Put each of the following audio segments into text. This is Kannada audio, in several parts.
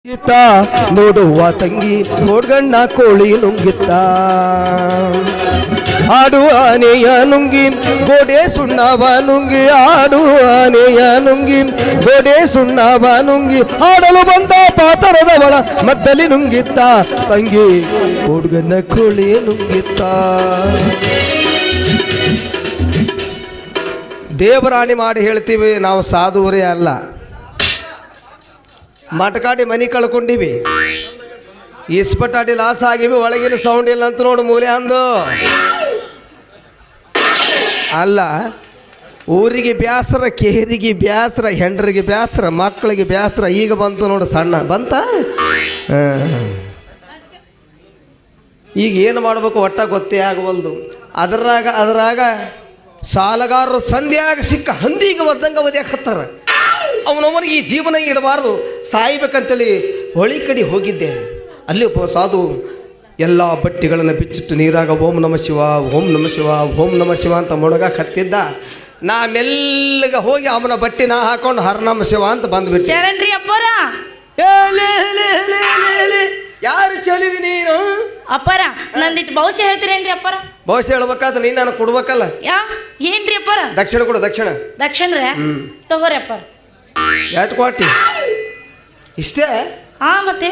ಇತ್ತ ನೋಡುವ ತಂಗಿ ನೋಡ್ಗಣ್ಣ ಕೋಳಿ ನುಂಗಿತ್ತ ಆಡು ಆನೆಯ ನುಂಗಿ ಗೋಡೆ ಸುಣ್ಣವ ನುಂಗಿ ಆಡು ಆನೆಯ ನುಂಗಿ ಗೋಡೆ ಸುಣ್ಣವ ನುಂಗಿ ಆಡಲು ಬಂದ ಪಾತರದವಳ ಮದ್ದಲಿ ನುಂಗಿತ್ತ ತಂಗಿ ಕೋಡ್ಗಣ್ಣ ಕೋಳಿ ನುಂಗಿತ್ತ. ದೇವರಾಣಿ ಮಾಡಿ ಹೇಳ್ತೀವಿ, ನಾವು ಸಾಧುವರೇ ಅಲ್ಲ. ಮಟಕಾಡಿ ಮನಿ ಕಳ್ಕೊಂಡಿವಿ, ಇಸ್ಪಟಾಡಿ ಲಾಸ್ ಆಗಿವಿ, ಒಳಗಿನ ಸೌಂಡ್ ಇಲ್ಲ ಅಂತ ನೋಡು ಮೂಲೆ ಅಂದು ಅಲ್ಲ. ಊರಿಗೆ ಬ್ಯಾಸರ, ಕೇರಿಗೆ ಬ್ಯಾಸರ, ಹೆಂಡ್ರಿಗೆ ಬ್ಯಾಸರ, ಮಕ್ಕಳಿಗೆ ಬ್ಯಾಸರ. ಈಗ ಬಂತು ನೋಡು ಸಣ್ಣ ಬಂತ. ಈಗ ಏನು ಮಾಡಬೇಕು ಒಟ್ಟ ಗೊತ್ತೇ ಆಗವಲ್ದು. ಅದರಾಗ ಸಾಲಗಾರರು ಸಂಧ್ಯಾಗ ಸಿಕ್ಕ ಹಂದಿಗೆ ಒದ್ದಂಗೆ ಒದ್ಯಾಕತ್ತಾರ. ಅವನವನಿಗೆ ಈ ಜೀವನ ಇಡಬಾರ್ದು, ಸಾಯ್ಬೇಕಂತೇಳಿ ಹೊಳಿ ಕಡೆ ಹೋಗಿದ್ದೆ. ಅಲ್ಲಿ ಸಾಧು ಎಲ್ಲ ಬಟ್ಟೆಗಳನ್ನು ಬಿಚ್ಚಿಟ್ಟು ನೀರಾಗ ಓಂ ನಮ ಶಿವ ಓಂ ನಮ ಶಿವ ಓಂ ನಮ ಶಿವ ಅಂತ ಮೊಳಗಾಕ ಹತ್ತಿದ್ದ. ನಾ ಮೆಲ್ಲಗ ಹೋಗಿ ಅವನ ಬಟ್ಟೆ ನಾ ಹಾಕೊಂಡು ಹರ ನಮ ಶಿವ ಅಂತ ಬಂದ್ಬಿಟ್ಟೆ. ಯಾರು ಚಲಿವಿ ನೀನು ಅಪ್ಪರ? ನಂದಿಟ್ಟು ಭವಿಷ್ಯ ಹೇಳ್ತೀರೇನ್ರಿ ಅಪ್ಪರ? ಭವಿಷ್ಯ ಹೇಳ್ಬೇಕಾದ್ರೆ ನೀನು ನಾನು ಕೊಡ್ಬೇಕಲ್ಲ. ಏನ್ರಿ ಅಪ್ಪರ? ದಕ್ಷಿಣ ಕೊಡು. ದಕ್ಷಿಣ ರೀ ತಗೋರಿ ಅಪ್ಪರ. ಎಷ್ಟು ಕೊಟ್ಟಿ? ಇಷ್ಟೇ? ಹಾ ಮತ್ತೆ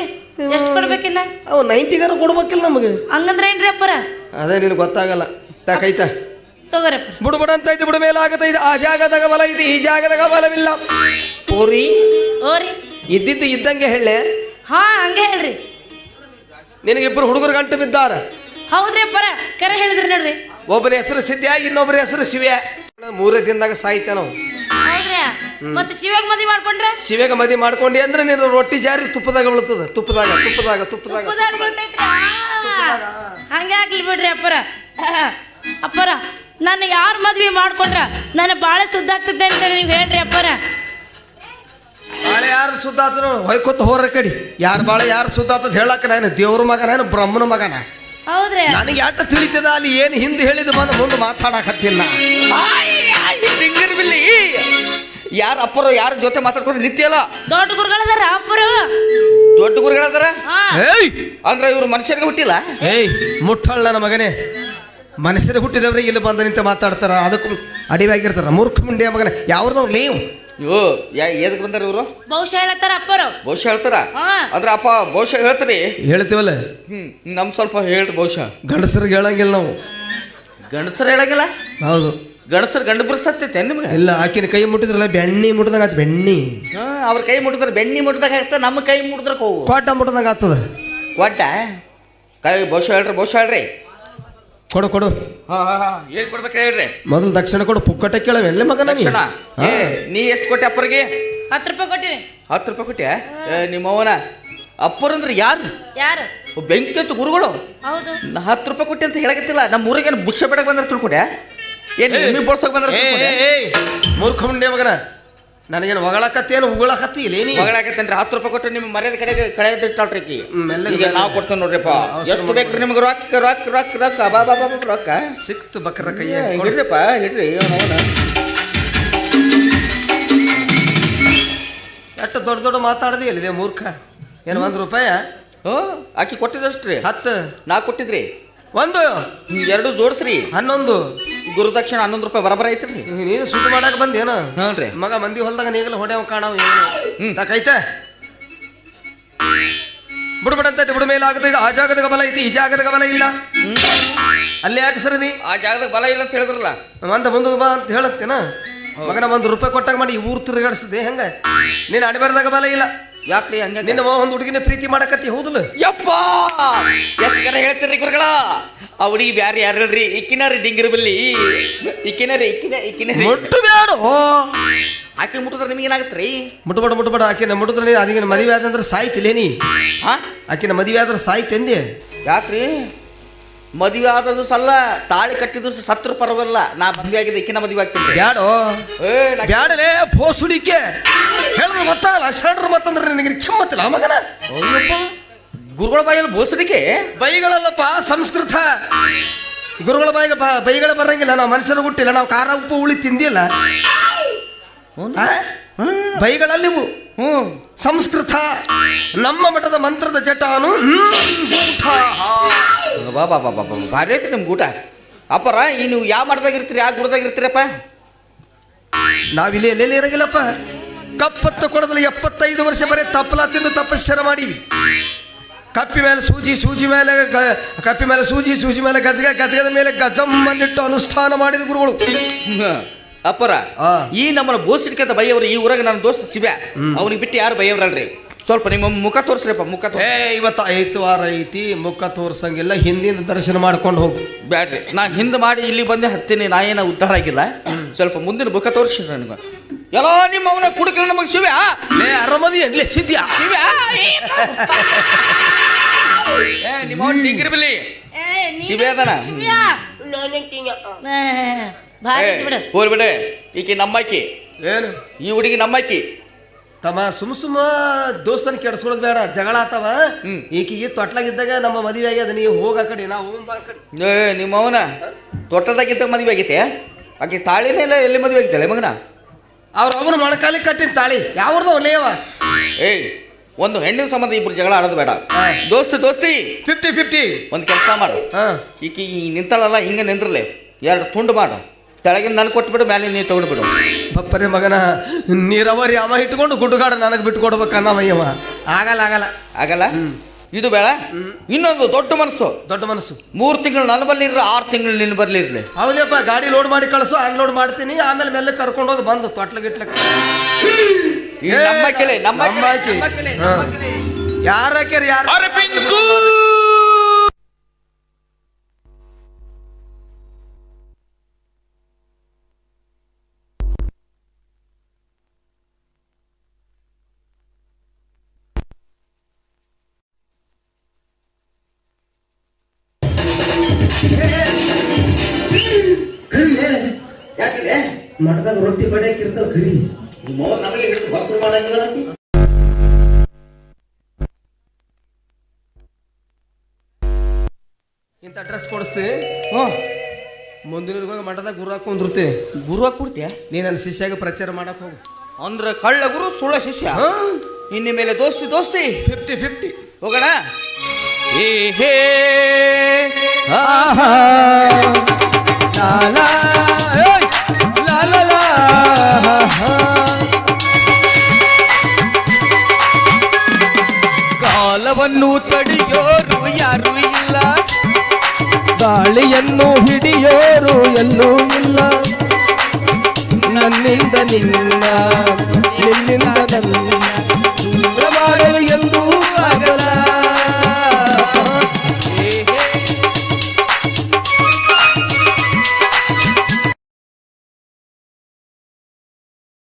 ಎಷ್ಟು ಕೊಡ್ಬೇಕಿನ್ನ? ಅವು 90 ಕೊಡ್ಬೇಕಿಲ್ಲ ನಮಗೆ. ಹಂಗಂದ್ರೆ ಏನ್ರಿ ಅಪ್ಪರ? ಅದೇ ನಿನಗೆ ಗೊತ್ತಾಗಲ್ಲ. ತಾಕೈತ ತಗೋರಿ ಅಪ್ಪ. ಬುಡಬುಡ ಅಂತ ಐತಿ, ಬುಡ ಮೇಲೆ ಆಗತೈತಿ. ಆ ಜಾಗದಾಗ ಬಲ ಐತಿ, ಈ ಜಾಗದಾಗ ಬಲವಿಲ್ಲ. ಪೋರಿ ಓರಿ ಇದ್ದಿದ್ದು ಇದ್ದಂಗೆ ಹೇಳೆ. ಹಾ ಹಂಗೆ ಹೇಳ್ರಿ. ನಿನಗಿಬ್ಬರು ಹುಡುಗರು ಗಂಟು ಬಿದ್ದಾರ. ಹೌದ್ರಿ ಅಪ್ಪರ, ಕರೆ ಹೇಳಿದ್ರಿ ನೋಡ್ರಿ. ಒಬ್ಬನ ಹೆಸರು ಸಿದ್ಯ, ಇನ್ನೊಬ್ಬರ ಹೆಸರು ಶಿವ್ಯ. 3 ದಿನದಾಗ ಸಾಯ್ತ ನಾವು. ಹೌದ್ರಿ. ಮತ್ತೆ ಶಿವ್ಯಾಗ ಮದಿ ಮಾಡ್ಕೊಂಡ್ರೆ? ಶಿವ್ಯಾಗ ಮದಿ ಮಾಡ್ಕೊಂಡಿ ಅಂದ್ರೆ ನೀನು ರೊಟ್ಟಿ ಜಾರಿ ತುಪ್ಪದಾಗ ಬೀಳ್ತದ. ತುಪ್ಪದಾಗ ಹಂಗೆ ಆಗ್ಲಿ ಬಿಡ್ರಿ ಅಪ್ಪರ. ಅಪ್ಪರ, ನಾನು ಯಾರು ಮದ್ವೆ ಮಾಡ್ಕೊಂಡ್ರ ನಾನು ಬಾಳೆ ಸುದ್ದ ಆಗ್ತದೆ ಅಂತ ನೀವು ಹೇಳ್ರಿ ಅಪ್ಪರ. ಬಾಳೆ ಯಾರು ಸುದ್ದ ಆತನು ಹೊಯ್ಕೊತ್ತ ಹೋರ ಕಡಿ. ಯಾರು ಬಾಳೆ ಯಾರು ಸುದ್ದ ಆತದ ಹೇಳಕ್ಕ ನಾನು ದೇವ್ರ ಮಗನ, ನಾನು ಬ್ರಹ್ಮನ ಮಗನ. ಹೌದ್ರಿ. ನನಗೆ ಯಾಟ ತಿಳಿತದ ಅಲ್ಲಿ ಏನು ಹಿಂದೆ ಹೇಳಿದ ಬಂದು ಮುಂದೆ ಮಾತಾಡಕತ್ತಿಲ್ಲ. ಯಾರು ಅಪ್ಪರು ಯಾರ ಜೊತೆ ಮಾತಾಡ್ಕೊಂಡು ನಿತ್ಯ ಅಲ್ಲ. ದೊಡ್ಡ ಗುರುಗಳದಾರ ಅಪ್ಪರು. ದೊಡ್ಡ ಗುರುಗಳದಾರ ಅಂದ್ರೆ ಇವ್ರು ಮನುಷ್ಯರಿಗೆ ಹುಟ್ಟಿಲ್ಲ. ಮುಟ್ಟಲ್ಲ ನನ್ನ ಮಗನೇ. ಮನುಷ್ಯರಿಗೆ ಹುಟ್ಟಿದವ್ರಿಗೆ ಇಲ್ಲಿ ಬಂದ ನಿಂತ ಮಾತಾಡ್ತಾರ, ಅದಕ್ಕೂ ಅಡಿವಾಗಿರ್ತಾರ. ಮೂರ್ಖ ಮುಂಡಿಯ ಮಗನ ಯಾವ್ದವ್ ನೀವು? ಇವು ಎದಕ್ಕೆ ಬಂದಾರ ಇವರು? ಬಹುಶಃ ಹೇಳ್ತಾರ ಅಪ್ಪರು. ಬಹುಶಃ ಹೇಳ್ತಾರ ಅಂದ್ರೆ ಅಪ್ಪ ಬಹುಶಃ ಹೇಳ್ತಾರಿ. ಹೇಳ್ತೀವಲ್ಲ. ನಮ್ ಸ್ವಲ್ಪ ಹೇಳ್ರಿ ಬಹುಶಃ. ಗಂಡಸರಿಗೆ ಹೇಳಂಗಿಲ್ಲ ನಾವು. ಗಂಡಸರು ಹೇಳಂಗಿಲ್ಲ? ಹೌದು. ಗಂಡಸರು ಗಂಡು ಬಿರ್ಸತ್ತೈತೆ ನಿಮ್ಗೆ? ಇಲ್ಲ, ಆಕಿನ ಕೈ ಮುಟ್ಟಿದ್ರಲ್ಲ ಬೆಣ್ಣಿ ಮುಟ್ಟಿದಂಗ ಆಯ್ತು. ಬೆಣ್ಣಿ ಅವ್ರ ಕೈ ಮುಟ್ಟಿದ್ರೆ ಬೆಣ್ಣಿ ಮುಟ್ಟಿದಾಗ ಆಗ್ತದೆ. ನಮ್ಮ ಕೈ ಮುಟ್ಟಿದ್ರೆ ಕೋಟ ಮುಟ್ಟಿದಂಗ ಆಗ್ತದ. ಕೋಟ ಕೈ ಬಹುಶಃ ಹೇಳ್ರಿ. ಬಹುಶಃ ಹೇಳ್ರಿ. ಕೊಡು. ಏನ್ ಕೊಡ್ಬೇಕು ಹೇಳ್ರಿ? ಮೊದಲು ದಕ್ಷಿಣ ಕೊಡು. ಪುಕ್ಕಟ ಕೇಳವೆ ಎಲ್ಲ ಮಗನ. ನೀ ಎಷ್ಟು ಕೊಟ್ಟೆ ಅಪ್ಪರಿಗೆ? 10 ರೂಪಾಯಿ ಕೊಟ್ಟಿನಿ. 10 ರೂಪಾಯಿ ಕೊಟ್ಟೆ? ನಿಮ್ಮವನ ಅಪ್ಪರಂದ್ರೆ ಯಾರು? ಬೆಂಕಿ ಅಂತ ಗುರುಗಳು. ಹೌದು. 10 ರೂಪಾಯಿ ಕೊಟ್ಟೆ ಅಂತ ಹೇಳಕತ್ತಿಲ್ಲ. ನಮ್ಮ ಊರಿಗೆ ಭಿಕ್ಷೆ ಬೇಡಕ್ಕೆ ಬಂದ್ರೆ ತಿಳ್ಕೊಡೆ. ಏನ್ ನಿಮಗೆ ಬೋಡ್ಸೋಕೆ ಬಂದ್ರೆ? ಮೂರ್ಖ ಮುಂಡೆ ಮಗನ, ನನಗೇನು ಹೊಗಳಕತ್ತೇನು ಉಗಳಕತ್ತಿ ಇಲ್ಲ. ಏನಿ ಹೊಗಳಕತ್ತೇನ್ರಿ? 10 ರೂಪಾಯಿ ಕೊಟ್ಟು ನಿಮ್ಮ ಮರ್ಯಾದೆ ಕಡೆಗೆ ಇಟ್ಟಾಳ್ರಿ. ಈಗ ನಾವು ಕೊಡ್ತೇವೆ ನೋಡ್ರಿಪ್ಪ. ಎಷ್ಟು ಬೇಕ್ರಿ ನಿಮ್ಗೆ? ರೊಕ್ಕ ರೊಕ್ಕ ಸಿಕ್ತು ಬಕ್ರ ಕೈ ಹಿಡ್ರಿಪ್ಪ. ಹಿಡ್ರಿ. ಎಷ್ಟು ದೊಡ್ಡ ಮಾತಾಡ್ದಿ ಅಲ್ಲಿದೆ ಮೂರ್ಖ. ಏನು 1 ರೂಪಾಯಿ? ಆಕಿ ಕೊಟ್ಟಿದಷ್ಟ್ರಿ? 10. ನಾ ಕೊಟ್ಟಿದ್ರಿ 1. 2 ಜೋಡ್ಸ್ರಿ 11. ಗುರುದಕ್ಷಿಣ 11 ರೂಪಾಯಿ ಬರಬರ ಐತ್ರಿ. ನೀನು ಸುದ್ದಿ ಮಾಡಕ್ ಬಂದೇನು? ಹ್ಞೂ ಮಗ. ಮಂದಿ ಹೊಲ್ದಾಗ ನೀಗಲ ಹೊಡೆಯವ್ ಕಾಣವ್. ತಾಕೈತೆ ಬಿಡ್ಬಿಡಂತೈತೆ. ಬಿಡ ಮೇಲೆ ಆಗತೈತೆ. ಆ ಜಾಗದಾಗ ಬಲ ಐತಿ, ಈ ಜಾಗದಾಗ ಬಲ ಇಲ್ಲ. ಅಲ್ಲೇ ಯಾಕೆ ಸರಿ ನೀ ಆ ಜಾಗದಾಗ ಬಲ ಇಲ್ಲ ಅಂತ ಹೇಳಿದ್ರಲ್ಲ ಅಂತ ಮುಂದೆ ಬಾ ಅಂತ ಹೇಳತ್ತೇನ ಮಗನ. 1 ರೂಪಾಯಿ ಕೊಟ್ಟಾಗ ಮಾಡಿ ಊರು ತಿರುಗಾಡಿಸಿದೆ ಹೆಂಗ? ನೀನು ಅಡಿಬಾರ್ದಾಗ ಬಲ ಇಲ್ಲ. ಯಾಕ್ರಿ ಹಂಗೆ? ನಿನ್ನ ಒಂದು ಹುಡುಗಿನ ಪ್ರೀತಿ ಮಾಡಕತ್ತಿ ಹೌದಲ್ಲ? ಯಪ್ಪ ಎಷ್ಟು ಕರೆ ಹೇಳ್ತೀರಿ ಗುರುಗಳ. ಆ ಹುಡುಗಿ ಬ್ಯಾರ ಯಾರು ಹೇಳ್ರಿ? ಇಕ್ಕಿನಾರಿ ಡಿಂಗಿರ್ ಬಲ್ಲಿ. ಇಕ್ಕಿನಾರಿ ಮುಟ್ಟು ಬೇಡ. ಆಕೆ ಮುಟ್ಟಿದ್ರೆ ನಿಮಗೇನಾಗತ್ರಿ? ಮುಟ್ಬೇಡ. ಆಕೆನ ಮುಟ್ಟಿದ್ರೆ ಅದಕ್ಕೆ ಮದುವೆ ಆದಂದ್ರೆ ಸಾಯ್ತಿಲ್ಲ ನೀ. ಆಕೆನ ಮದುವೆ ಆದ್ರೆ ಸಾಯ್ತಂದೆ. ಯಾಕ್ರಿ? ಮದುವೆ ಆದದು ಸಲ್ಲ, ತಾಳಿ ಕಟ್ಟಿದ್ರು ಸತ್ರು ಪರವಲ್ಲ. ನಾ ಮದುವೆ ಆಗಿದೆ, ಇಕ್ಕಿನ ಮದುವೆ ಆಗ್ತೀನಿ. ಬ್ಯಾಡಲೇ ಭೋಸುಡಿಕೆ ಹೇಳಿದ್ರೆ ಗೊತ್ತಾಗಲ್ಲ. ಶರಣರು ಮತ್ತಂದ್ರೆ ನಿನಗೆ ಕೆಮ್ಮತ್ತಿಲ್ಲ ಮಗನ. ಗುರುಗಳ ಬಾಯಲ್ಲಿ ಭೋಸುಡಿಕೆ ಬೈಗಳಲ್ಲಪ್ಪ ಸಂಸ್ಕೃತ. ಗುರುಗಳ ಬಾಯಿಗೆ ಬೈಗಳ ಬರಂಗಿಲ್ಲ. ನಾವು ಮನುಷ್ಯರು ಹುಟ್ಟಿಲ್ಲ, ನಾವು ಖಾರ ಉಪ್ಪು ಹುಳಿ ತಿಂದಿಲ್ಲ. ಬೈಗಳಲ್ಲಿ ಸಂಸ್ಕೃತ ನಮ್ಮ ಮಠದ ಮಂತ್ರದ ಜಟಾನು ಬಾ ಬಾ ಬಾ ಬಾ ಬಾ ಭಾರಿ ಐತಿ ನಿಮ್ಗೆ ಊಟ ಅಪ್ಪರ ಈ ನೀವು ಯಾವ ಮಠದಾಗಿರ್ತೀರಿ ಯಾವ ಗುಡ್ದಾಗಿರ್ತೀರಪ್ಪ ನಾವಿಲ್ಲಿ ಎಲ್ಲೆಲ್ಲಿ ಇರಂಗಿಲ್ಲಪ್ಪ. ಕಪ್ಪತ್ತ ಕೊಡದಲ್ಲಿ 75 ವರ್ಷ ಬರೀ ತಪ್ಪಲ ತಿಂದು ತಪಸ್ಸರ ಮಾಡೀವಿ. ಕಪ್ಪಿ ಮೇಲೆ ಸೂಜಿ, ಸೂಜಿ ಮೇಲೆ ಕಪ್ಪಿ ಮೇಲೆ ಸೂಜಿ, ಸೂಜಿ ಮೇಲೆ ಗಜಗ, ಗಜಗದ ಮೇಲೆ ಗಜಮ್ಮನ್ನಿಟ್ಟು ಅನುಷ್ಠಾನ ಮಾಡಿದ ಗುರುಗಳು. ಅಪ್ಪರ ಈ ನಮ್ಮನ್ನ ಬೋಸಿಡ್ಕಂತ ಬೈಯವ್ರು ಈ ಊರಾಗ ನನ್ನ ದೋಸ್ತ ಶಿವ್ಯ ಅವ್ನಿಗೆ ಬಿಟ್ಟು ಯಾರು ಬೈಯವ್ರಲ್ರಿ ಸ್ವಲ್ಪ ನಿಮ್ಮ ಮುಖ ತೋರಿಸ್ರಪ್ಪ ಮುಖ ಇವತ್ತು 5 ವಾರ ಐತಿ, ಮುಖ ತೋರ್ಸಂಗಿಲ್ಲ, ಹಿಂದಿನ ದರ್ಶನ ಮಾಡ್ಕೊಂಡು ಹೋಗು. ಬ್ಯಾಡ್ರಿ ನಾ ಹಿಂದೆ ಮಾಡಿ ಇಲ್ಲಿ ಬಂದೆ ಹತ್ತೀನಿ, ನಾ ಏನ ಉದ್ಧಾರ ಆಗಿಲ್ಲ, ಸ್ವಲ್ಪ ಮುಂದಿನ ಮುಖ ತೋರಿಸಿ ನನಗೆ. ಎಲ್ಲ ನಿಮ್ಮ ಅವನ ಕುಡುಕ ನಮಗೆ ಶಿವ್ಯ ಅರಮದಿ ಎನ್ಲೆ ಸಿದ್ಯಾ ಶಿವ್ಯ ನಿಮ್ಮ ಅವನ್ ಡಿಂಗಿರ್ಬಿಲ್ಲಿ ಶಿವ್ಯ ಅದನ ಹೋಲ್ ಬಿಡೆ ಈಕಿ ನಮ್ಮಕ್ಕಿ ಏನು ಈ ಹುಡುಗಿ ನಮ್ಮಕ್ಕಿ ತಮ್ಮ ಸುಮ್ಮ ದೋಸ್ತನ ಕೆಡ್ಸ್ಕೊಳ್ಳೋದು ಬೇಡ, ಜಗಳ ಆತವ. ಈಕಿಗೆ ತೊಟ್ಲಾಗಿದ್ದಾಗ ನಮ್ಮ ಮದುವೆ ಆಗ್ಯದ, ನೀವು ಹೋಗ ಕಡೆ ನಾವು ನಿಮ್ಮ ಅವನ ತೊಟ್ಟದಾಗಿದ್ದಾಗ ಮದುವೆ ಆಗೈತೆ ಆಕೆ ತಾಳಿನೇ ಇಲ್ಲ ಎಲ್ಲಿ ಮದುವೆ ಆಗಿತ್ತಲ್ಲ ಮಗನ ಅವ್ರ ಅವನು ಮೊಣಕಾಲಿಗೆ ಕಟ್ಟಿನ ತಾಳಿ ಯಾವ್ದು ಒಲೆಯವ. ಏಯ್ ಒಂದು ಹೆಣ್ಣಿನ ಸಂಬಂಧ ಇಬ್ರು ಜಗಳ ಆಡೋದು ಬೇಡ. ದೋಸ್ತಿ 50-50 ಒಂದು ಕೆಲಸ ಮಾಡು, ಈಕಿ ನಿಂತಾಳಲ್ಲ ಹಿಂಗೆ ನಿಂದ್ರಲೆ 2 ತುಂಡು ಮಾಡು, ತೆಳಗಿನ ನನಗೆ ಕೊಟ್ಬಿಡು, ಮೇಲೆ ನೀರು ತಗೊಂಡ್ಬಿಡು. ಬಪ್ಪರೆ ಮಗನ ನೀರಾವರಿ ಅವ ಇಟ್ಕೊಂಡು ಗುಡ್ಡುಗಾಡ ನನಗೆ ಬಿಟ್ಟು ಕೊಡ್ಬೇಕನ್ನವಯ್ಯವ. ಆಗಲ್ಲ ಆಗಲ್ಲ ಆಗಲ್ಲ. ಇದು ಬೇಡ, ಇನ್ನೊಂದು ದೊಡ್ಡ ಮನಸ್ಸು 3 ತಿಂಗಳು ನನ್ನ ಬಲ್ಲಿ ಇರ್ಲಿ, 6 ತಿಂಗಳು ನಿನ್ನ ಬರ್ಲಿ ಇರ್ಲಿ. ಹೌದಪ್ಪ, ಗಾಡಿ ಲೋಡ್ ಮಾಡಿ ಕಳಿಸು, ಅನ್ಲೋಡ್ ಮಾಡ್ತೀನಿ, ಆಮೇಲೆ ಮೇಲೆ ಕರ್ಕೊಂಡು ಹೋಗಿ ಬಂದು ತೊಟ್ಲಗಿಟ್ಲಕ್ಕ. ಯಾರ ಮಠದಾಗ ರೊಟ್ಟಿ ಬಡಿಯಾಕಿರ್ತಾವ ಕರಿ ಇಂಥ ಡ್ರೆಸ್ ಕೊಡಿಸ್ತೀನಿ. ಮುಂದಿನ ಮಠದಾಗ ಗುರು ಹಾಕೊಂಡಿರ್ತಿ. ಗುರು ಹಾಕೊಡ್ತೀಯ ನೀ ನನ್ನ ಶಿಷ್ಯಾಗ ಪ್ರಚಾರ ಮಾಡಕ್ ಹೋಗು. ಅಂದ್ರೆ ಕಳ್ಳ ಗುರು ಸುಳ್ಳ ಶಿಷ್ಯ. ಇನ್ನ ಮೇಲೆ ದೋಸ್ತಿ 50-50 ಹೋಗೋಣ. ಏ ಹೇ ಕಾಲವನ್ನು ತಡೆಯೋರು ಯಾರು ಇಲ್ಲ, ಗಾಳಿಯನ್ನು ಹಿಡಿಯೋರು ಎಲ್ಲೂ ಇಲ್ಲ, ನನ್ನಿಂದ ನಿನ್ನ ನಿನ್ನಿಂದ ನನ್ನ